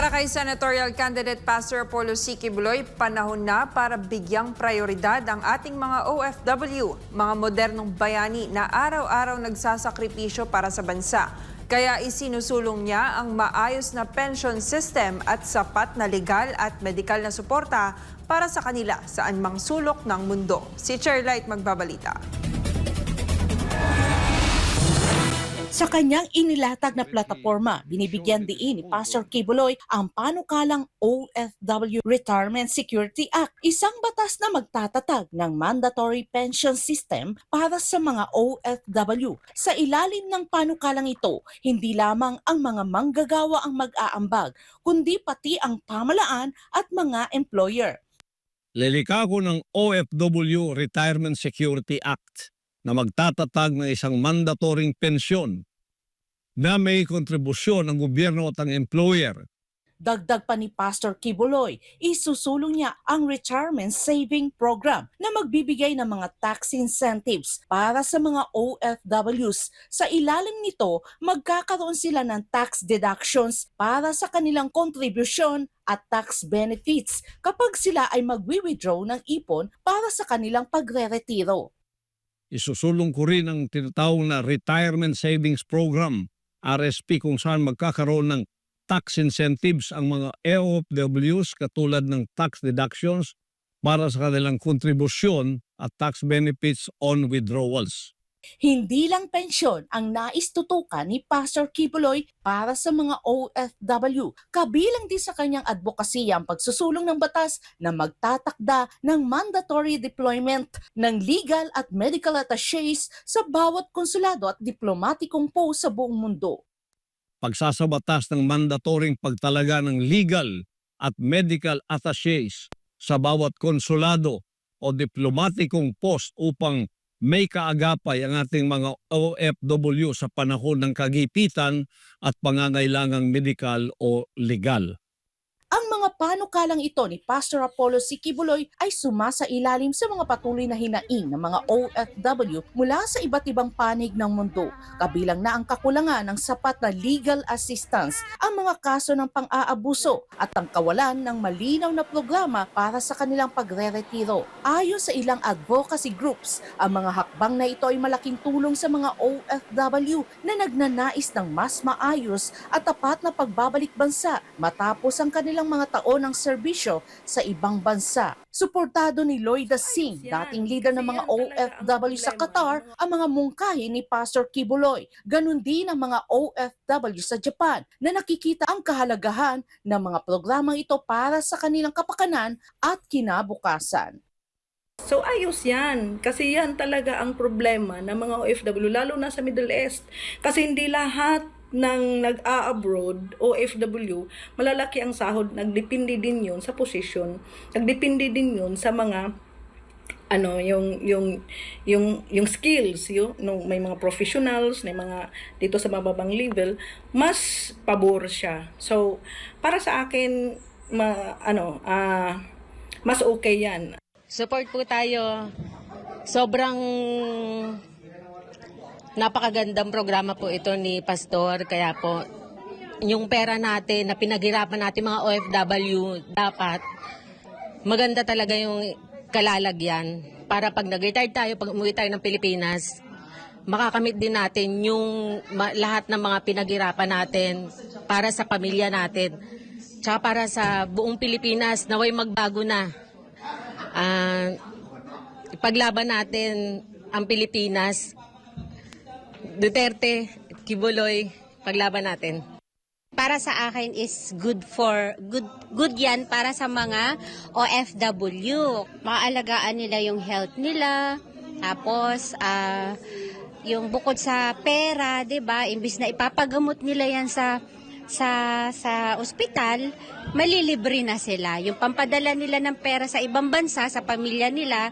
Para kay Senatorial Candidate Pastor Apollo C. Quiboloy, panahon na para bigyang prioridad ang ating mga OFW, mga modernong bayani na araw-araw nagsasakripisyo para sa bansa. Kaya isinusulong niya ang maayos na pension system at sapat na legal at medikal na suporta para sa kanila saan mang sulok ng mundo. Si Chairlight magbabalita. Sa kanyang inilatag na plataforma, binibigyan diin ni Pastor Quiboloy ang panukalang OFW Retirement Security Act, isang batas na magtatatag ng mandatory pension system para sa mga OFW. Sa ilalim ng panukalang ito, hindi lamang ang mga manggagawa ang mag-aambag, kundi pati ang pamalaan at mga employer. Lilikha ko ng OFW Retirement Security Act na magtatatag ng isang mandatoring pensyon na may kontribusyon ng gobyerno at ang employer. Dagdag pa ni Pastor Quiboloy, isusulong niya ang Retirement Saving Program na magbibigay ng mga tax incentives para sa mga OFWs. Sa ilalim nito, magkakaroon sila ng tax deductions para sa kanilang kontribusyon at tax benefits kapag sila ay magwi-withdraw ng ipon para sa kanilang pagre-retiro. Isusulong ko rin ang tinatawag na Retirement Savings Program, RSP, kung saan magkakaroon ng tax incentives ang mga OFWs katulad ng tax deductions para sa kanilang kontribusyon at tax benefits on withdrawals. Hindi lang pensyon ang naistutukan ni Pastor Quiboloy para sa mga OFW. Kabilang din sa kanyang advokasya ang pagsusulong ng batas na magtatakda ng mandatory deployment ng legal at medical attaches sa bawat konsulado at diplomatikong post sa buong mundo. Pagsasabatas ng mandatoring pagtalaga ng legal at medical attaches sa bawat konsulado o diplomatikong post upang may kaagapay ang ating mga OFW sa panahon ng kagipitan at pangangailangang medikal o legal. Ang mga panukalang ito ni Pastor Apollo C. Quiboloy ay sumasailalim sa mga patuloy na hinaing ng mga OFW mula sa iba't ibang panig ng mundo. Kabilang na ang kakulangan ng sapat na legal assistance, ang mga kaso ng pang-aabuso at ang kawalan ng malinaw na programa para sa kanilang pagre-retiro. Ayon sa ilang advocacy groups, ang mga hakbang na ito ay malaking tulong sa mga OFW na nagnanais ng mas maayos at tapat na pagbabalik bansa matapos ang kanilang mga taon ng serbisyo sa ibang bansa. Suportado ni Lloyda Singh, dating leader ng mga OFW sa Qatar, ang mga mungkahi ni Pastor Quiboloy. Ganon din ang mga OFW sa Japan na nakikita ang kahalagahan ng mga programang ito para sa kanilang kapakanan at kinabukasan. So ayos yan, kasi yan talaga ang problema ng mga OFW, lalo na sa Middle East. Kasi hindi lahat ng nag-a-abroad, OFW, malalaki ang sahod, nagdepende din yun sa posisyon, nagdepende din yun sa mga yung skills, may mga professionals, may mga dito sa mababang level, mas pabor siya. So para sa akin mas okay yan. Support po tayo. Sobrang napakagandang programa po ito ni Pastor. Kaya po, yung pera natin na pinaghirapan natin mga OFW, dapat maganda talaga yung kalalagyan. Para pag nag-retire tayo, pag umuwi tayo ng Pilipinas, makakamit din natin yung lahat ng mga pinaghirapan natin para sa pamilya natin. Tsaka para sa buong Pilipinas, naway magbago na. Ipaglaban natin ang Pilipinas. Duterte, Quiboloy, paglaban natin. Para sa akin is good yan para sa mga OFW. Maalagaan nila yung health nila. Tapos yung bukod sa pera, 'di ba? Imbis na ipapagamot nila yan sa ospital, malilibre na sila. Yung pampadala nila ng pera sa ibang bansa, sa pamilya nila,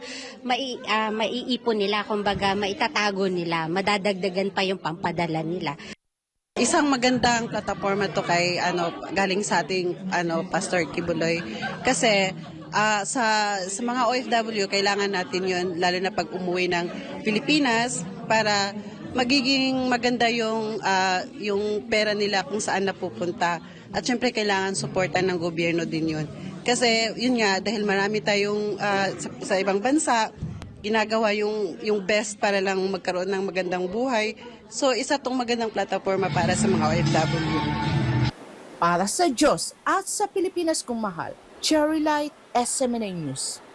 maiipon nila, kumbaga maitatago nila, madadagdagan pa yung pampadala nila. Isang magandang plataforma to kay galing sa ating Pastor Quiboloy kasi sa mga OFW kailangan natin 'yon lalo na pag umuwi ng Pilipinas para magiging maganda yung pera nila kung saan napupunta. At syempre kailangan suportan ng gobyerno din yun. Kasi yun nga, dahil marami tayong sa ibang bansa, ginagawa yung best para lang magkaroon ng magandang buhay. So isa tong magandang plataforma para sa mga OFW. Para sa Diyos at sa Pilipinas kong mahal, Cherry Light, SMNA News.